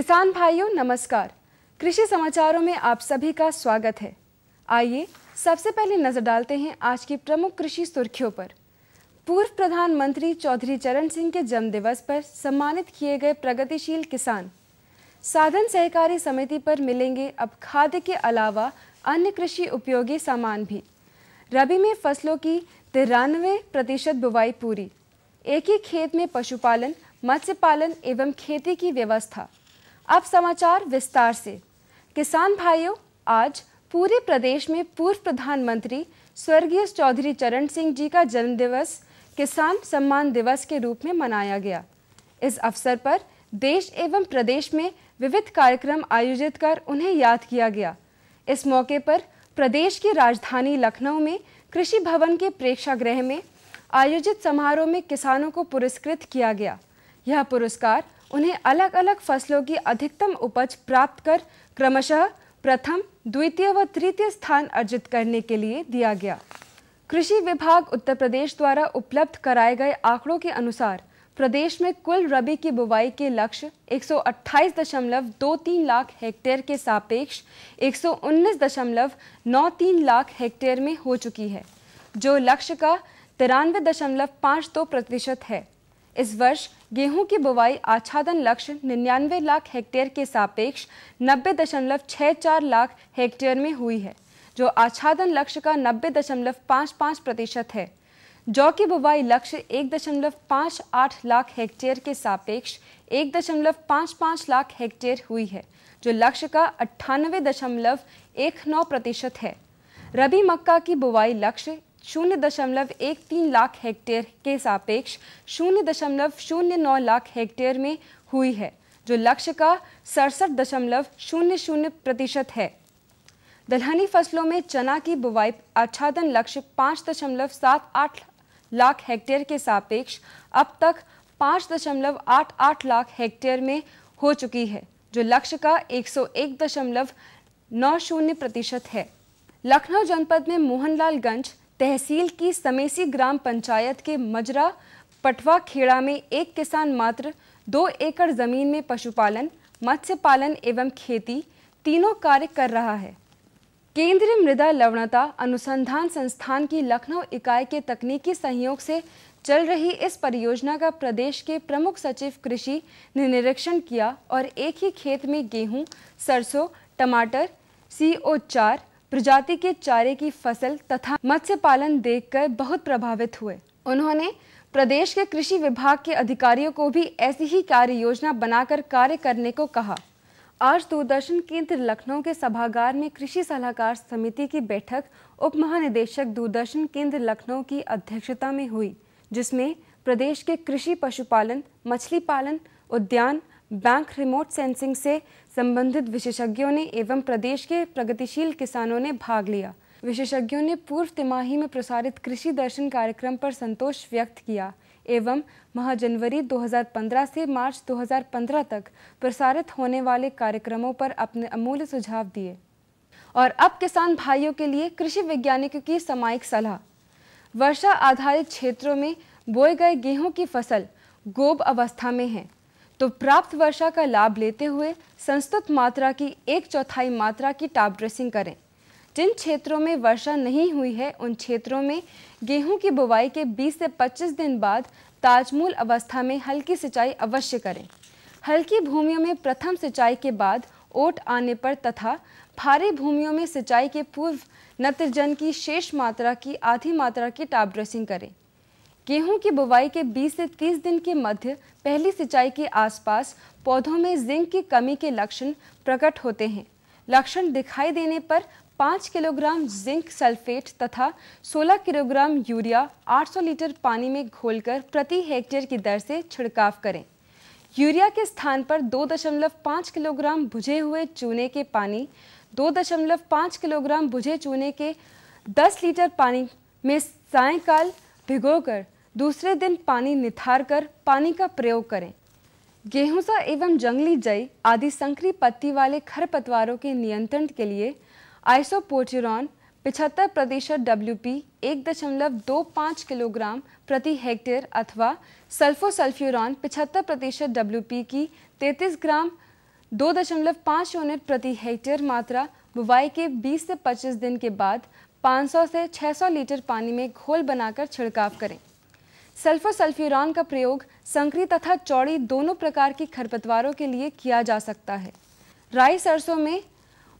किसान भाइयों नमस्कार। कृषि समाचारों में आप सभी का स्वागत है। आइए सबसे पहले नजर डालते हैं आज की प्रमुख कृषि सुर्खियों पर। पूर्व प्रधानमंत्री चौधरी चरण सिंह के जन्मदिवस पर सम्मानित किए गए प्रगतिशील किसान। साधन सहकारी समिति पर मिलेंगे अब खाद्य के अलावा अन्य कृषि उपयोगी सामान भी। रबी में फसलों की 93% बुवाई पूरी। एक ही खेत में पशुपालन, मत्स्य पालन एवं खेती की व्यवस्था। अब समाचार विस्तार से। किसान भाइयों, आज पूरे प्रदेश में पूर्व प्रधानमंत्री स्वर्गीय चौधरी चरण सिंह जी का जन्मदिवस किसान सम्मान दिवस के रूप में मनाया गया। इस अवसर पर देश एवं प्रदेश में विविध कार्यक्रम आयोजित कर उन्हें याद किया गया। इस मौके पर प्रदेश की राजधानी लखनऊ में कृषि भवन के प्रेक्षागृह में आयोजित समारोह में किसानों को पुरस्कृत किया गया। यह पुरस्कार उन्हें अलग अलग फसलों की अधिकतम उपज प्राप्त कर क्रमशः प्रथम, द्वितीय व तृतीय स्थान अर्जित करने के लिए दिया गया। कृषि विभाग उत्तर प्रदेश द्वारा उपलब्ध कराए गए आंकड़ों के अनुसार प्रदेश में कुल रबी की बुवाई के लक्ष्य 128.23 लाख हेक्टेयर के सापेक्ष 119.93 लाख हेक्टेयर में हो चुकी है, जो लक्ष्य का 93.52% है। इस वर्ष गेहूं की बुवाई आच्छादन लक्ष्य 99 लाख हेक्टेयर के सापेक्ष 90.64 लाख हेक्टेयर में हुई है, जो आच्छादन लक्ष्य का 90.55% है। जौ की बुवाई लक्ष्य 1.58 लाख हेक्टेयर के सापेक्ष 1.55 लाख हेक्टेयर हुई है, जो लक्ष्य का 98.19% है। रबी मक्का की बुवाई लक्ष्य 0.13 लाख हेक्टेयर के सापेक्ष 0.09 लाख हेक्टेयर में हुई है, जो लक्ष्य का 67.00% है। दलहनी फसलों में चना की बुवाई आच्छादन लक्ष्य 5.78 लाख हेक्टेयर के सापेक्ष अब तक 5.88 लाख हेक्टेयर में हो चुकी है, जो लक्ष्य का 101.90% है। लखनऊ जनपद में मोहनलालगंज तहसील की समेसी ग्राम पंचायत के मजरा पटवा खेड़ा में एक किसान मात्र 2 एकड़ जमीन में पशुपालन, मत्स्य पालन एवं खेती तीनों कार्य कर रहा है। केंद्रीय मृदा लवणता अनुसंधान संस्थान की लखनऊ इकाई के तकनीकी सहयोग से चल रही इस परियोजना का प्रदेश के प्रमुख सचिव कृषि ने निरीक्षण किया और एक ही खेत में गेहूं, सरसों, टमाटर, CO4 प्रजाति के चारे की फसल तथा मत्स्य पालन देखकर बहुत प्रभावित हुए। उन्होंने प्रदेश के कृषि विभाग के अधिकारियों को भी ऐसी ही कार्य योजना बनाकर कार्य करने को कहा। आज दूरदर्शन केंद्र लखनऊ के सभागार में कृषि सलाहकार समिति की बैठक उप महानिदेशक दूरदर्शन केंद्र लखनऊ की अध्यक्षता में हुई, जिसमें प्रदेश के कृषि, पशुपालन, मछली पालन, उद्यान, बैंक, रिमोट सेंसिंग से संबंधित विशेषज्ञों ने एवं प्रदेश के प्रगतिशील किसानों ने भाग लिया। विशेषज्ञों ने पूर्व तिमाही में प्रसारित कृषि दर्शन कार्यक्रम पर संतोष व्यक्त किया एवं माह जनवरी 2015 से मार्च 2015 तक प्रसारित होने वाले कार्यक्रमों पर अपने अमूल्य सुझाव दिए। और अब किसान भाइयों के लिए कृषि वैज्ञानिकों की सामयिक सलाह। वर्षा आधारित क्षेत्रों में बोए गए गेहूं की फसल गोब अवस्था में है, तो प्राप्त वर्षा का लाभ लेते हुए संस्तुत मात्रा की 1/4 मात्रा की टॉप ड्रेसिंग करें। जिन क्षेत्रों में वर्षा नहीं हुई है, उन क्षेत्रों में गेहूं की बुवाई के 20 से 25 दिन बाद ताजमूल अवस्था में हल्की सिंचाई अवश्य करें। हल्की भूमियों में प्रथम सिंचाई के बाद ओट आने पर तथा भारी भूमियों में सिंचाई के पूर्व नत्रजन की शेष मात्रा की आधी मात्रा की टॉप ड्रेसिंग करें। गेहूं की बुवाई के 20 से 30 दिन के मध्य पहली सिंचाई के आसपास पौधों में जिंक की कमी के लक्षण प्रकट होते हैं। लक्षण दिखाई देने पर 5 किलोग्राम जिंक सल्फेट तथा 16 किलोग्राम यूरिया 800 लीटर पानी में घोलकर प्रति हेक्टेयर की दर से छिड़काव करें। यूरिया के स्थान पर 2.5 किलोग्राम भुजे हुए चूने के पानी 2.5 किलोग्राम भुजे चूने के 10 लीटर पानी में सायंकाल भिगोकर दूसरे दिन पानी निथार कर पानी का प्रयोग करें। गेहूंसा एवं जंगली जई आदि संकरी पत्ती वाले खरपतवारों के नियंत्रण के लिए आइसोपोटेरॉन 75% WP 1.25 किलोग्राम प्रति हेक्टेयर अथवा सल्फोसल्फ्यूरॉन 75% WP की 33 ग्राम 2.5 यूनिट प्रति हेक्टेयर मात्रा बुवाई के 20 से 25 दिन के बाद 500 से 600 लीटर पानी में घोल बनाकर छिड़काव करें। सल्फोसल्फ्यूरान का प्रयोग संकरी तथा चौड़ी दोनों प्रकार की खरपतवारों के लिए किया जा सकता है। राई सरसों में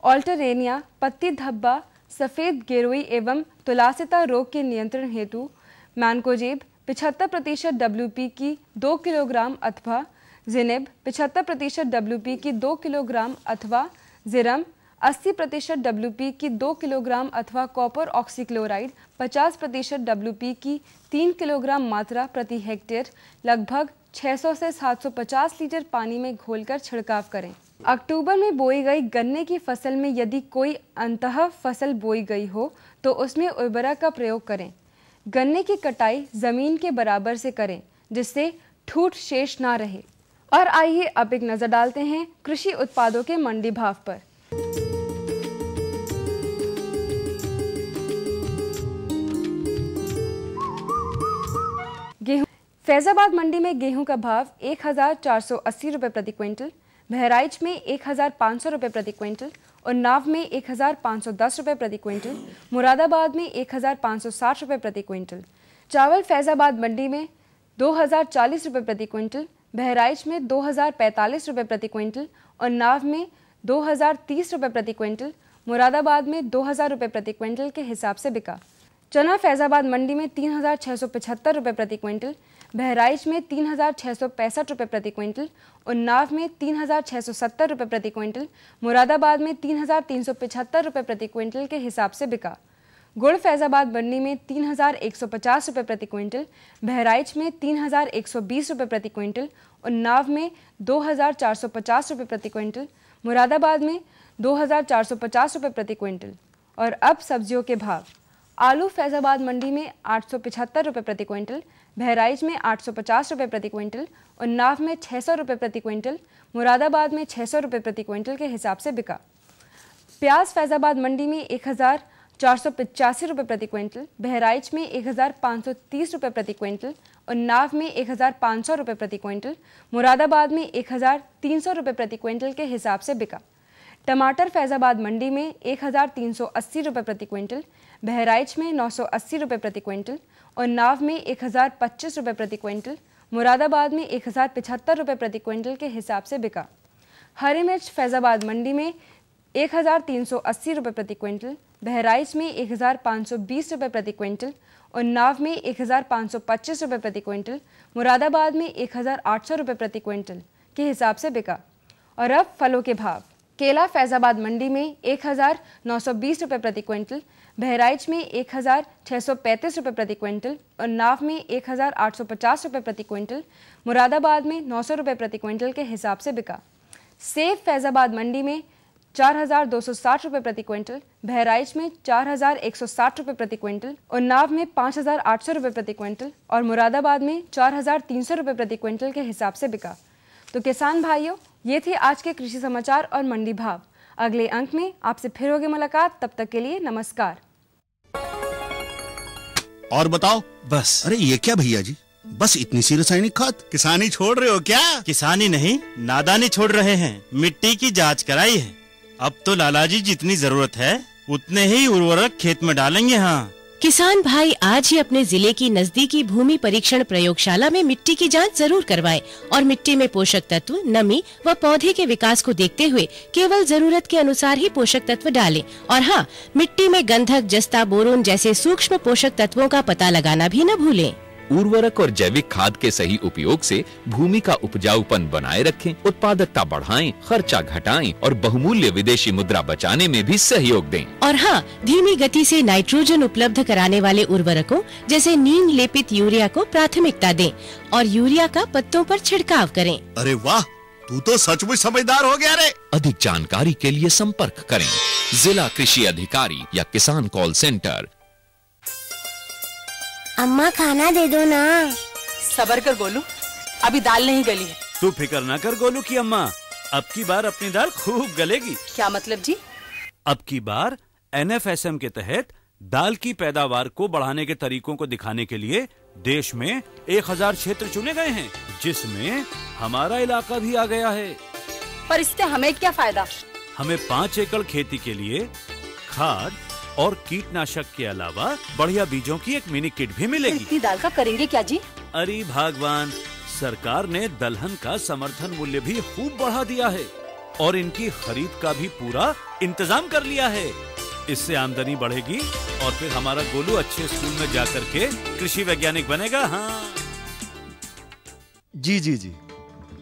ऑल्टरेनिया, पत्ती धब्बा, सफ़ेद गेरुई एवं तुलासिता रोग के नियंत्रण हेतु मैनकोजेब 75% WP की 2 किलोग्राम अथवा जिनेब 75% WP की 2 किलोग्राम अथवा जिरम 80% WP की 2 किलोग्राम अथवा कॉपर ऑक्सीक्लोराइड 50% WP की 3 किलोग्राम मात्रा प्रति हेक्टेयर लगभग 600 से 750 लीटर पानी में घोलकर छिड़काव करें। अक्टूबर में बोई गई गन्ने की फसल में यदि कोई अंतः फसल बोई गई हो तो उसमें उर्वरक का प्रयोग करें। गन्ने की कटाई जमीन के बराबर से करें जिससे ठूठ शेष ना रहे। और आइए अब एक नजर डालते हैं कृषि उत्पादों के मंडी भाव पर। गेहूं फैजाबाद मंडी में गेहूं का भाव 1480 रुपये प्रति क्विंटल, बहराइच में 1500 रुपये प्रति क्विंटल, उन्नाव में 1510 रुपये प्रति क्विंटल, मुरादाबाद में 1560 रुपये प्रति क्विंटल। चावल फैजाबाद मंडी में 2040 रुपये प्रति क्विंटल, बहराइच में 2045 रुपये प्रति क्विंटल, उन्नाव में 2030 रुपये प्रति क्विंटल, मुरादाबाद में 2000 रुपये प्रति क्विंटल के हिसाब से बिका। चना फैजाबाद मंडी में 3675 रुपये प्रति क्विंटल, बहराइच में 3665 रुपये प्रति क्विंटल, उन्नाव में 3670 रुपये प्रति क्विंटल, मुरादाबाद में 3375 रुपये प्रति क्विंटल के हिसाब से बिका। गुड़ फैजाबाद मंडी में 3150 रुपये प्रति क्विंटल, बहराइच में 3120 रुपये प्रति क्विंटल, उन्नाव में 2450 रुपये प्रति क्विंटल, मुरादाबाद में 2450 रुपये प्रति क्विंटल। और अब सब्जियों के भाव। आलू फैजाबाद मंडी में 875 रुपये प्रति क्विंटल, बहराइच में 850 रुपये प्रति क्विंटल, उन्नाव में 600 रुपये प्रति क्विंटल, मुरादाबाद में 600 रुपये प्रति क्विंटल के हिसाब से बिका। प्याज फैजाबाद मंडी में 1485 रुपये प्रति क्विंटल, बहराइच में 1530 रुपये प्रति क्विंटल, उन्नाव में 1500 रुपये प्रति क्विंटल, मुरादाबाद में 1300 रुपये प्रति क्विंटल के हिसाब से बिका। टमाटर फैजाबाद मंडी में 1380 रुपये प्रति क्विंटल, बहराइच में 980 रुपये प्रति क्विंटल, उन्नाव में 1025 रुपये प्रति क्विंटल, मुरादाबाद में 1075 रुपये प्रति क्विंटल के हिसाब से बिका। हरी मिर्च फैजाबाद मंडी में 1380 रुपये प्रति क्विंटल, बहराइच में 1520 रुपये प्रति क्विंटल, उन्नाव में 1525 रुपये प्रति क्विंटल, मुरादाबाद में 1800 रुपये प्रति क्विंटल के हिसाब से बिका। और अब फलों के भाव। केला फैजाबाद मंडी में 1920 रुपये प्रति क्विंटल, बहराइच में 1635 रुपये प्रति क्विंटल, उन्नाव में 1850 रुपये प्रति क्विंटल, मुरादाबाद में 900 रुपये प्रति क्विंटल के हिसाब से बिका। सेब फैजाबाद मंडी में 4260 रुपये प्रति क्विंटल, बहराइच में 4160 रुपये प्रति क्विंटल, उन्नाव में 5800 रुपये प्रति क्विंटल और मुरादाबाद में 4300 रुपये प्रति क्विंटल के हिसाब से बिका। तो किसान भाइयों, ये थे आज के कृषि समाचार और मंडी भाव। अगले अंक में आपसे फिर होगी मुलाकात, तब तक के लिए नमस्कार। और बताओ बस। अरे ये क्या भैया जी, बस इतनी सी रासायनिक खाद? किसानी छोड़ रहे हो क्या? किसानी नहीं, नादानी छोड़ रहे हैं। मिट्टी की जांच कराई है। अब तो लालाजी जितनी जरूरत है उतने ही उर्वरक खेत में डालेंगे। हाँ किसान भाई आज ही अपने जिले की नजदीकी भूमि परीक्षण प्रयोगशाला में मिट्टी की जांच जरूर करवाएं और मिट्टी में पोषक तत्व, नमी व पौधे के विकास को देखते हुए केवल जरूरत के अनुसार ही पोषक तत्व डालें। और हाँ, मिट्टी में गंधक, जस्ता, बोरोन जैसे सूक्ष्म पोषक तत्वों का पता लगाना भी न भूलें। उर्वरक और जैविक खाद के सही उपयोग से भूमि का उपजाऊपन बनाए रखें, उत्पादकता बढ़ाएं, खर्चा घटाएं और बहुमूल्य विदेशी मुद्रा बचाने में भी सहयोग दें। और हाँ, धीमी गति से नाइट्रोजन उपलब्ध कराने वाले उर्वरकों जैसे नीम लेपित यूरिया को प्राथमिकता दें और यूरिया का पत्तों पर छिड़काव करें। अरे वाह, तू तो सचमुच समझदार हो गया रे। अधिक जानकारी के लिए संपर्क करें जिला कृषि अधिकारी या किसान कॉल सेंटर। अम्मा खाना दे दो ना। सबर कर गोलू, अभी दाल नहीं गली है। तू फिक्र ना कर गोलू की अम्मा, अब की बार अपनी दाल खूब गलेगी। क्या मतलब जी? अब की बार NFSM के तहत दाल की पैदावार को बढ़ाने के तरीकों को दिखाने के लिए देश में 1000 क्षेत्र चुने गए हैं, जिसमें हमारा इलाका भी आ गया है। पर इससे हमें क्या फायदा? हमें 5 एकड़ खेती के लिए खाद और कीटनाशक के अलावा बढ़िया बीजों की एक मिनी किट भी मिलेगी। इतनी दाल का करेंगे क्या जी? अरे भगवान, सरकार ने दलहन का समर्थन मूल्य भी खूब बढ़ा दिया है और इनकी खरीद का भी पूरा इंतजाम कर लिया है। इससे आमदनी बढ़ेगी और फिर हमारा गोलू अच्छे स्कूल में जाकर के कृषि वैज्ञानिक बनेगा। हाँ जी जी जी।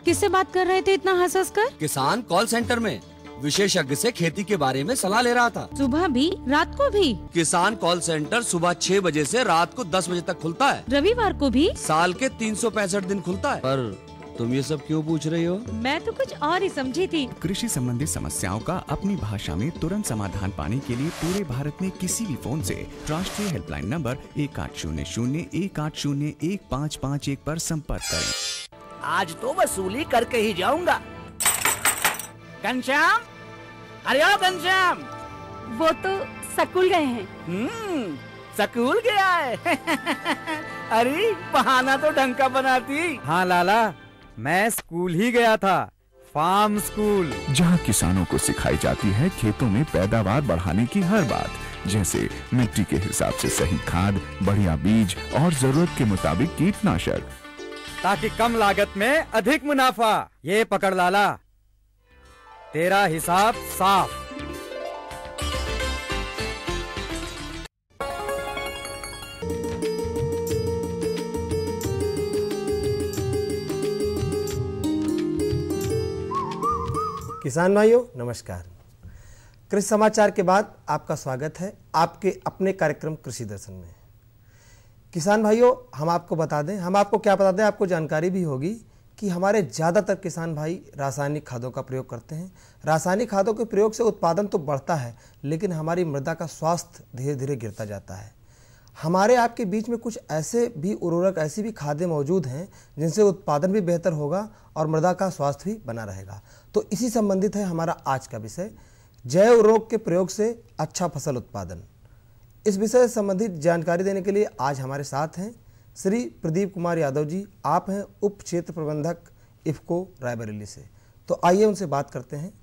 किससे बात कर रहे थे इतना हंस हंस कर? किसान कॉल सेंटर में विशेषज्ञ से खेती के बारे में सलाह ले रहा था। सुबह भी रात को भी? किसान कॉल सेंटर सुबह 6 बजे से रात को 10 बजे तक खुलता है। रविवार को भी? साल के 365 दिन खुलता है। पर तुम ये सब क्यों पूछ रही हो? मैं तो कुछ और ही समझी थी। कृषि संबंधी समस्याओं का अपनी भाषा में तुरंत समाधान पाने के लिए पूरे भारत में किसी भी फोन से राष्ट्रीय हेल्पलाइन नंबर 1800-180-1551 पर संपर्क करें। आज तो वसूली करके ही जाऊंगा। घनश्याम, अरे ओ घनश्याम। वो तो स्कूल गए हैं। स्कूल गया है। अरे बहाना तो ढंग का बनाती। हाँ लाला, मैं स्कूल ही गया था, फार्म स्कूल, जहाँ किसानों को सिखाई जाती है खेतों में पैदावार बढ़ाने की हर बात, जैसे मिट्टी के हिसाब से सही खाद, बढ़िया बीज और जरूरत के मुताबिक कीटनाशक, ताकि कम लागत में अधिक मुनाफा। ये पकड़ लाला, तेरा हिसाब साफ। किसान भाइयों नमस्कार। कृषि समाचार के बाद आपका स्वागत है आपके अपने कार्यक्रम कृषि दर्शन में। किसान भाइयों, हम आपको बता दें, हम आपको क्या बता दें, आपको जानकारी भी होगी कि हमारे ज़्यादातर किसान भाई रासायनिक खादों का प्रयोग करते हैं। रासायनिक खादों के प्रयोग से उत्पादन तो बढ़ता है, लेकिन हमारी मृदा का स्वास्थ्य धीरे धीरे गिरता जाता है। हमारे आपके बीच में कुछ ऐसे भी उर्वरक, ऐसी भी खादें मौजूद हैं जिनसे उत्पादन भी बेहतर होगा और मृदा का स्वास्थ्य भी बना रहेगा। तो इसी संबंधित है हमारा आज का विषय, जैव उर्वरक के प्रयोग से अच्छा फसल उत्पादन। इस विषय से संबंधित जानकारी देने के लिए आज हमारे साथ हैं श्री प्रदीप कुमार यादव जी। आप हैं उप क्षेत्र प्रबंधक इफको रायबरेली से। तो आइए उनसे बात करते हैं।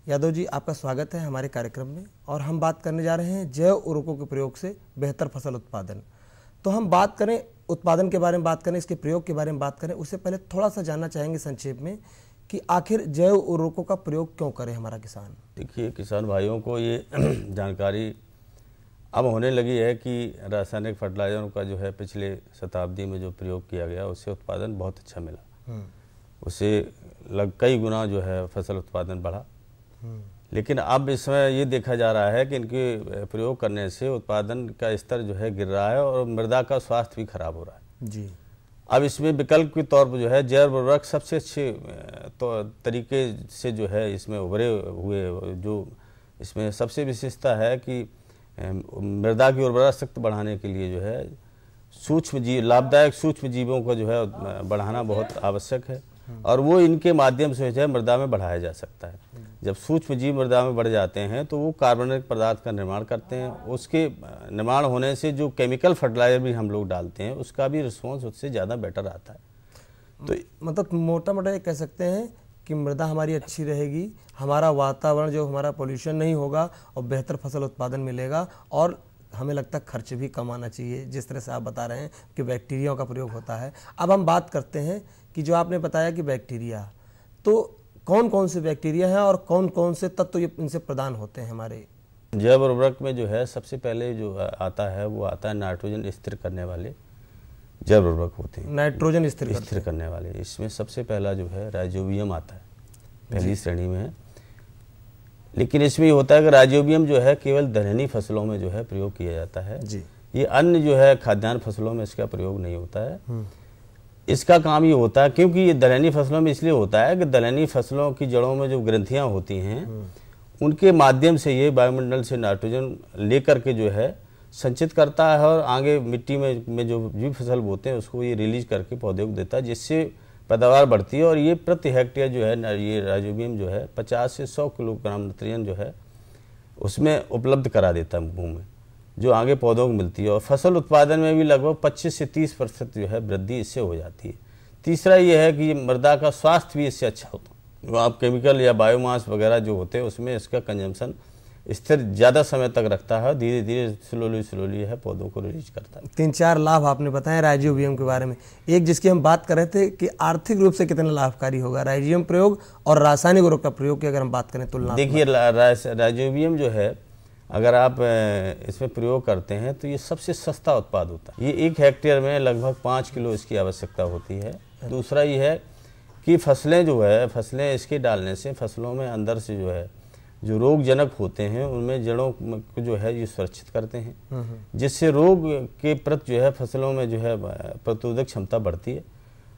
यादव जी, आपका स्वागत है हमारे कार्यक्रम में और हम बात करने जा रहे हैं जैव उर्वरकों के प्रयोग से बेहतर फसल उत्पादन। तो हम बात करें उत्पादन के बारे में, बात करें इसके प्रयोग के बारे में बात करें, उससे पहले थोड़ा सा जानना चाहेंगे संक्षेप में कि आखिर जैव उर्वरकों का प्रयोग क्यों करे हमारा किसान? देखिए, किसान भाइयों को ये जानकारी अब होने लगी है कि रासायनिक फर्टिलाइजरों का जो है पिछले शताब्दी में जो प्रयोग किया गया उससे उत्पादन बहुत अच्छा मिला। उससे कई गुना जो है फसल उत्पादन बढ़ा। लेकिन अब इसमें ये देखा जा रहा है कि इनके प्रयोग करने से उत्पादन का स्तर जो है गिर रहा है और मृदा का स्वास्थ्य भी खराब हो रहा है जी। अब इसमें विकल्प के तौर पर जो है जैव उर्वरक सबसे अच्छे तो तरीके से जो है इसमें उभरे हुए, जो इसमें सबसे विशेषता है कि मृदा की उर्वरा शक्ति बढ़ाने के लिए जो है सूक्ष्म जीव, लाभदायक सूक्ष्म जीवों को जो है बढ़ाना बहुत आवश्यक है और वो इनके माध्यम से जो है मृदा में बढ़ाया जा सकता है। जब सूक्ष्म जीव मृदा में बढ़ जाते हैं तो वो कार्बनिक पदार्थ का निर्माण करते हैं। उसके निर्माण होने से जो केमिकल फर्टिलाइजर भी हम लोग डालते हैं उसका भी रिस्पॉन्स उससे ज़्यादा बेटर आता है। तो मतलब मोटा मोटा ये कह सकते हैं कि मृदा हमारी अच्छी रहेगी, हमारा वातावरण जो हमारा पोल्यूशन नहीं होगा और बेहतर फसल उत्पादन मिलेगा और हमें लगता है खर्च भी कम आना चाहिए, जिस तरह से आप बता रहे हैं कि बैक्टीरियाओं का प्रयोग होता है। अब हम बात करते हैं कि जो आपने बताया कि बैक्टीरिया, तो कौन कौन से बैक्टीरिया हैं और कौन कौन से तत्व ये इनसे प्रदान होते हैं हमारे जैव उर्वरक में? जो है सबसे पहले जो आता है वो आता है नाइट्रोजन स्थिर करने वाले जैव उर्वरक होते हैं। नाइट्रोजन स्थिर करने वाले, इसमें सबसे पहला जो है राइजोबियम आता है, पहली श्रेणी में है। लेकिन इसमें होता है कि राइजोबियम जो है केवल दलहनी फसलों में जो है प्रयोग किया जाता है जी। ये अन्य जो है खाद्यान्न फसलों में इसका प्रयोग नहीं होता है। इसका काम ये होता है क्योंकि ये दलहनी फसलों में इसलिए होता है कि दलहनी फसलों की जड़ों में जो ग्रंथियां होती हैं उनके माध्यम से ये वायुमंडल से नाइट्रोजन लेकर के जो है संचित करता है और आगे मिट्टी में जो भी फसल बोते हैं उसको ये रिलीज करके पौधे को देता है, जिससे पैदावार बढ़ती है। और ये प्रति हेक्टेयर जो है ये राइजोबियम जो है 50 से 100 किलोग्राम नाइट्रोजन जो है उसमें उपलब्ध करा देता है भूमि में, जो आगे पौधों को मिलती है और फसल उत्पादन में भी लगभग 25 से 30% जो है वृद्धि इससे हो जाती है। तीसरा ये है कि मृदा का स्वास्थ्य भी इससे अच्छा होता है। वो आप केमिकल या बायोमास वगैरह जो होते हैं उसमें इसका कंजम्पशन स्थिर ज़्यादा समय तक रखता है, धीरे धीरे स्लोली है पौधों को रिलीज करता है। 3-4 लाभ आपने बताए राइजोबियम के बारे में। एक जिसकी हम बात कर रहे थे कि आर्थिक रूप से कितना लाभकारी होगा राइजोबियम प्रयोग और रासायनिक उर्वरक का प्रयोग की अगर हम बात करें तुलना। देखिए राइजोबियम जो है अगर आप इसमें प्रयोग करते हैं तो ये सबसे सस्ता उत्पाद होता है। ये 1 हेक्टेयर में लगभग 5 किलो इसकी आवश्यकता होती है। दूसरा ये है कि फसलें इसके डालने से फसलों में अंदर से जो रोगजनक होते हैं उनमें जड़ों को जो है ये सुरक्षित करते हैं, जिससे रोग के प्रति जो है फसलों में जो है प्रतिरोधक क्षमता बढ़ती है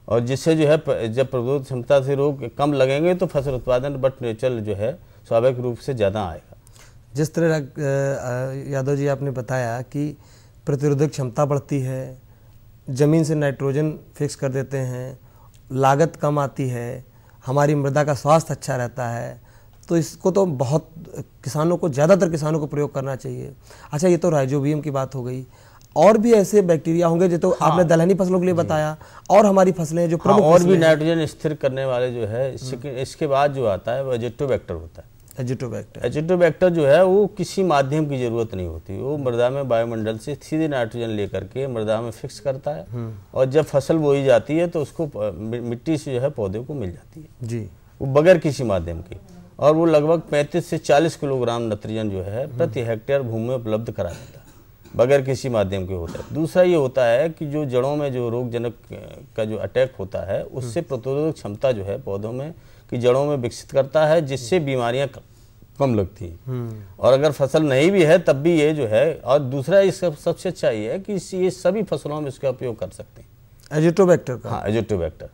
और जिससे जो है जब प्रतिरोधक क्षमता से रोग कम लगेंगे तो फसल उत्पादन बट नेचुरल जो है स्वाभाविक रूप से ज़्यादा आएगा। जिस तरह यादव जी आपने बताया कि प्रतिरोधक क्षमता बढ़ती है, ज़मीन से नाइट्रोजन फिक्स कर देते हैं, लागत कम आती है, हमारी मृदा का स्वास्थ्य अच्छा रहता है, तो इसको तो बहुत ज़्यादातर किसानों को प्रयोग करना चाहिए। अच्छा, ये तो राइजोबियम की बात हो गई, और भी ऐसे बैक्टीरिया होंगे जो तो आपने दलहनी फसलों के लिए बताया, और हमारी फसलें जो प्रमुख और भी नाइट्रोजन स्थिर करने वाले जो है इसके बाद जो आता है वो एजिटोबैक्टर होता है। एजिटोबैक्टर जो है वो किसी माध्यम की जरूरत नहीं होती, वो मृदा में वायुमंडल से सीधे नाइट्रोजन लेकर के मृदा में फिक्स करता है और जब फसल बोई जाती है तो उसको मिट्टी से जो है पौधे को मिल जाती है जी, वो बगैर किसी माध्यम की, और वो लगभग 35 से 40 किलोग्राम नाइट्रोजन जो है प्रति हेक्टेयर भूमि में उपलब्ध करा देता है, बगैर किसी माध्यम के होता है। दूसरा ये होता है कि जो जड़ों में जो रोगजनक का जो अटैक होता है उससे प्रतिरोधक क्षमता जो है पौधों में की जड़ों में विकसित करता है, जिससे बीमारियां कम लगती हैं। और अगर फसल नहीं भी है तब भी ये जो है, और दूसरा इसका सबसे अच्छा ये है कि ये सभी फसलों में इसका उपयोग कर सकते हैं एजिटोबैक्टर का। हाँ, एजिटोबैक्टर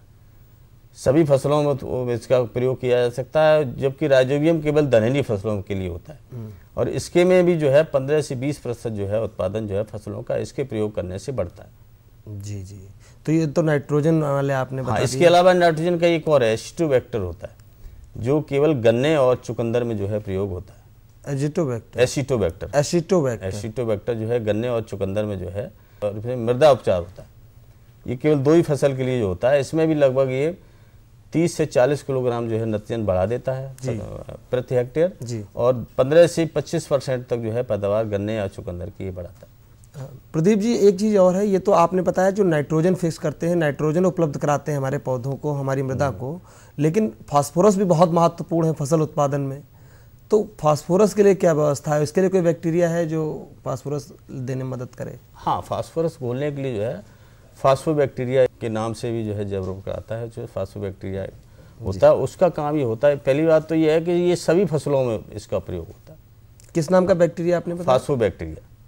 सभी फसलों में तो इसका प्रयोग किया जा सकता है, जबकि राइजोबियम केवल दलहनी फसलों के लिए होता है और इसके में भी जो है 15 से 20% जो है उत्पादन जो है फसलों का इसके प्रयोग करने से बढ़ता है। जी जी, तो ये तो नाइट्रोजन वाले आपने बता दिया। इसके अलावा नाइट्रोजन का एक और है एसिटोबैक्टर होता है, जो केवल गन्ने और चुकंदर में जो है प्रयोग होता है। एसिटोबैक्टर जो है गन्ने और चुकंदर में जो है, और मृदा उपचार होता है। ये केवल 2 ही फसल के लिए जो होता है, इसमें भी लगभग ये 30 से 40 किलोग्राम जो है नाइट्रोजन बढ़ा देता है प्रति हेक्टेयर, और 15 से 25% तक जो है पैदावार गन्ने या चुकंदर की बढ़ाता है। प्रदीप जी, एक चीज़ और है, ये तो आपने बताया जो नाइट्रोजन फिक्स करते हैं, नाइट्रोजन उपलब्ध कराते हैं हमारे पौधों को, हमारी मृदा को, लेकिन फास्फोरस भी बहुत महत्वपूर्ण है फसल उत्पादन में। तो फास्फोरस के लिए क्या व्यवस्था है? इसके लिए कोई बैक्टीरिया है जो फास्फोरस देने में मदद करे? हाँ, फास्फोरस घोलने के लिए जो है फास्फोबैक्टीरिया के नाम से भी जो है जैव कराता है, जो फास्फोबैक्टीरिया होता है उसका काम ये होता है। पहली बात तो ये है कि ये सभी फसलों में इसका प्रयोग होता है। किस नाम का बैक्टीरिया आपने बताया?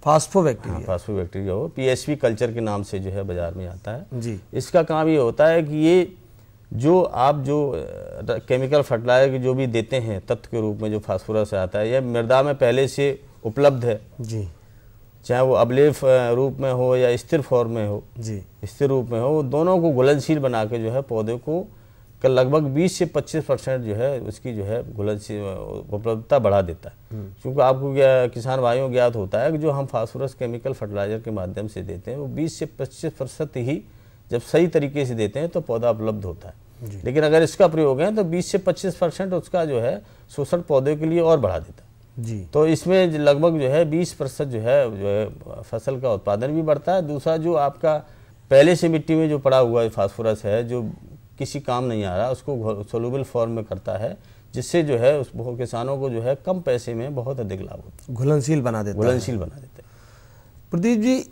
फास्फोबैक्टीरिया हो, PSP कल्चर के नाम से जो है बाजार में आता है जी। इसका काम ये होता है कि ये जो आप जो केमिकल फर्टिलाइजर जो भी देते हैं तत्व के रूप में जो फास्फोरस आता है, यह मृदा में पहले से उपलब्ध है जी, चाहे वो अवलेफ रूप में हो या स्थिर फॉर्म में हो जी, स्थिर रूप में हो, वो दोनों को घुलनशील बना के जो है पौधे को लगभग 20 से 25% जो है उसकी जो है घुलनशील उपलब्धता बढ़ा देता है। क्योंकि आपको किसान भाइयों ज्ञात होता है कि जो हम फास्फोरस केमिकल फर्टिलाइजर के माध्यम से देते हैं वो 20 से 25% ही जब सही तरीके से देते हैं तो पौधा उपलब्ध होता है, लेकिन अगर इसका प्रयोग है तो 20 से 25% उसका जो है शोषण पौधे के लिए और बढ़ा देता है जी। तो इसमें लगभग जो है 20% जो है फसल का उत्पादन भी बढ़ता है। दूसरा, जो आपका पहले से मिट्टी में जो पड़ा हुआ फास्फोरस है जो किसी काम नहीं आ रहा, उसको सोल्यूबल फॉर्म में करता है, जिससे जो है उस किसानों को जो है कम पैसे में बहुत अधिक लाभ होता है, घुलनशील बना देता है। प्रदीप जी,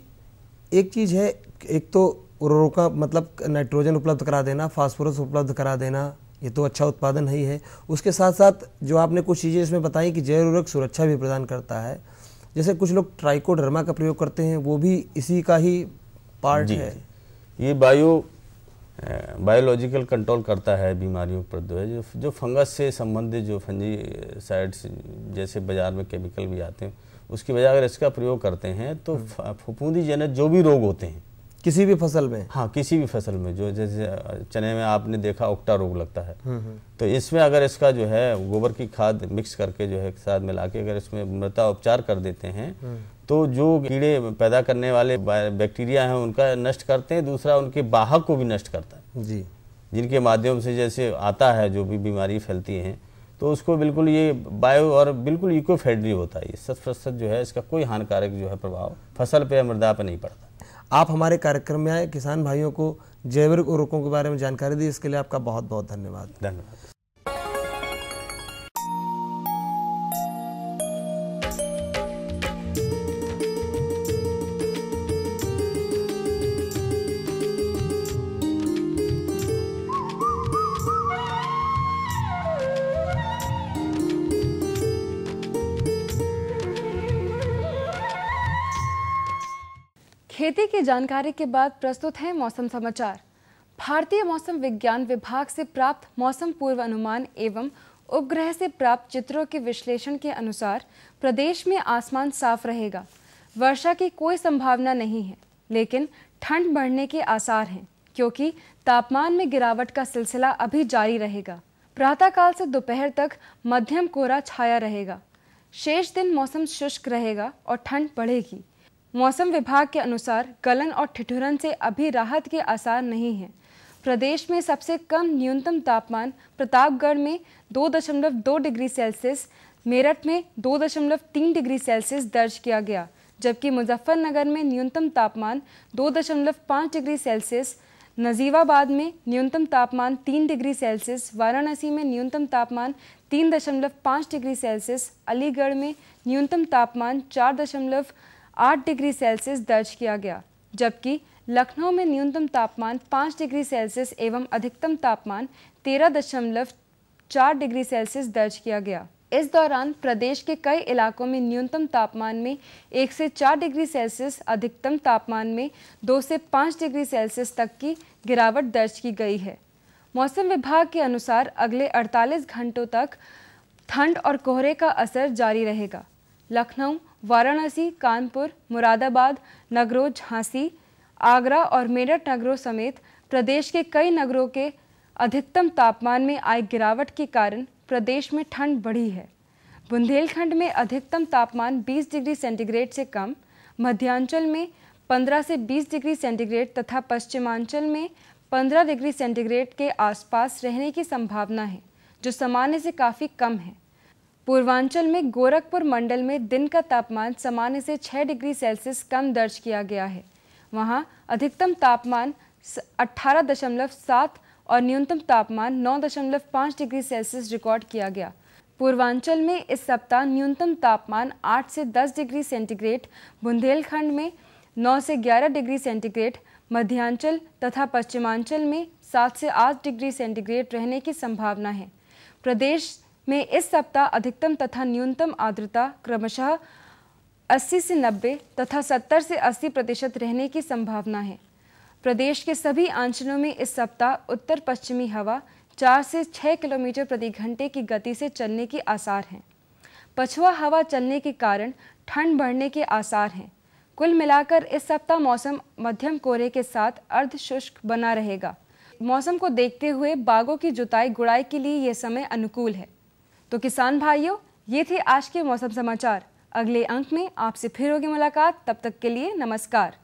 एक चीज़ है, एक तो उर्वरक मतलब नाइट्रोजन उपलब्ध करा देना, फास्फोरस उपलब्ध करा देना, ये तो अच्छा उत्पादन ही है। उसके साथ साथ जो आपने कुछ चीज़ें इसमें बताई कि जैव उर्वरक सुरक्षा भी प्रदान करता है, जैसे कुछ लोग ट्राइकोडर्मा का प्रयोग करते हैं, वो भी इसी का ही पार्ट है। ये बायोलॉजिकल कंट्रोल करता है बीमारियों पर, जो फंगस से संबंधित जो फंजीसाइड्स जैसे बाजार में केमिकल भी आते हैं, उसकी वजह अगर इसका प्रयोग करते हैं तो फफूंदी जनित जो भी रोग होते हैं किसी भी फसल में, हाँ किसी भी फसल में, जो जैसे चने में आपने देखा उकटा रोग लगता है, तो इसमें अगर इसका जो है गोबर की खाद मिक्स करके जो है साथ मिला के अगर इसमें मृदा उपचार कर देते हैं तो जो कीड़े पैदा करने वाले बैक्टीरिया हैं उनका नष्ट करते हैं। दूसरा, उनके वाहक को भी नष्ट करता है जी। जिनके माध्यम से जैसे आता है जो भी बीमारी फैलती हैं, तो उसको बिल्कुल ये बायो और बिल्कुल इको फ्रेंडली होता है। ये 100% जो है इसका कोई हानिकारक जो है प्रभाव फसल पे या मृदा पे नहीं पड़ता। आप हमारे कार्यक्रम में आए, किसान भाइयों को जैविक उर्वरकों के बारे में जानकारी दी, इसके लिए आपका बहुत बहुत धन्यवाद। धन्यवाद। खेती की जानकारी के बाद प्रस्तुत है मौसम समाचार। भारतीय मौसम विज्ञान विभाग से प्राप्त मौसम पूर्वानुमान एवं उपग्रह से प्राप्त चित्रों के विश्लेषण के अनुसार प्रदेश में आसमान साफ रहेगा। वर्षा की कोई संभावना नहीं है, लेकिन ठंड बढ़ने के आसार हैं, क्योंकि तापमान में गिरावट का सिलसिला अभी जारी रहेगा। प्रातःकाल से दोपहर तक मध्यम कोहरा छाया रहेगा। शेष दिन मौसम शुष्क रहेगा और ठंड बढ़ेगी। मौसम विभाग के अनुसार गलन और ठिठुरन से अभी राहत के आसार नहीं हैं। प्रदेश में सबसे कम न्यूनतम तापमान प्रतापगढ़ में 2.2 डिग्री सेल्सियस, मेरठ में 2.3 डिग्री सेल्सियस दर्ज किया गया, जबकि मुजफ्फरनगर में न्यूनतम तापमान 2.5 डिग्री सेल्सियस, नजीबाबाद में न्यूनतम तापमान 3 डिग्री सेल्सियस, वाराणसी में न्यूनतम तापमान 3.5 डिग्री सेल्सियस, अलीगढ़ में न्यूनतम तापमान 4.8 डिग्री सेल्सियस दर्ज किया गया, जबकि लखनऊ में न्यूनतम तापमान 5 डिग्री सेल्सियस एवं अधिकतम तापमान 13.4 डिग्री सेल्सियस दर्ज किया गया। इस दौरान प्रदेश के कई इलाकों में न्यूनतम तापमान में 1 से 4 डिग्री सेल्सियस, अधिकतम तापमान में 2 से 5 डिग्री सेल्सियस तक की गिरावट दर्ज की गई है। मौसम विभाग के अनुसार अगले 48 घंटों तक ठंड और कोहरे का असर जारी रहेगा। लखनऊ, वाराणसी, कानपुर, मुरादाबाद, नगरों, झांसी, आगरा और मेरठ नगरों समेत प्रदेश के कई नगरों के अधिकतम तापमान में आई गिरावट के कारण प्रदेश में ठंड बढ़ी है। बुंदेलखंड में अधिकतम तापमान 20 डिग्री सेंटीग्रेड से कम, मध्यांचल में 15 से 20 डिग्री सेंटीग्रेड तथा पश्चिमांचल में 15 डिग्री सेंटीग्रेड के आसपास रहने की संभावना है, जो सामान्य से काफ़ी कम है। पूर्वांचल में गोरखपुर मंडल में दिन का तापमान सामान्य से 6 डिग्री सेल्सियस कम दर्ज किया गया है। वहां अधिकतम तापमान 18.7 और न्यूनतम तापमान 9.5 डिग्री सेल्सियस रिकॉर्ड किया गया। पूर्वांचल में इस सप्ताह न्यूनतम तापमान 8 से 10 डिग्री सेंटीग्रेड, बुंदेलखंड में 9 से 11 डिग्री सेंटीग्रेड, मध्यांचल तथा पश्चिमांचल में 7 से 8 डिग्री सेंटीग्रेड रहने की संभावना है। प्रदेश में इस सप्ताह अधिकतम तथा न्यूनतम आर्द्रता क्रमशः 80 से 90 तथा 70 से 80% रहने की संभावना है। प्रदेश के सभी अंचलों में इस सप्ताह उत्तर पश्चिमी हवा 4 से 6 किलोमीटर प्रति घंटे की गति से चलने के आसार हैं। पछुआ हवा चलने के कारण ठंड बढ़ने के आसार हैं। कुल मिलाकर इस सप्ताह मौसम मध्यम कोहरे के साथ अर्ध शुष्क बना रहेगा। मौसम को देखते हुए बागों की जुताई गुड़ाई के लिए यह समय अनुकूल है। तो किसान भाइयों, ये थे आज के मौसम समाचार। अगले अंक में आपसे फिर होगी मुलाकात। तब तक के लिए नमस्कार।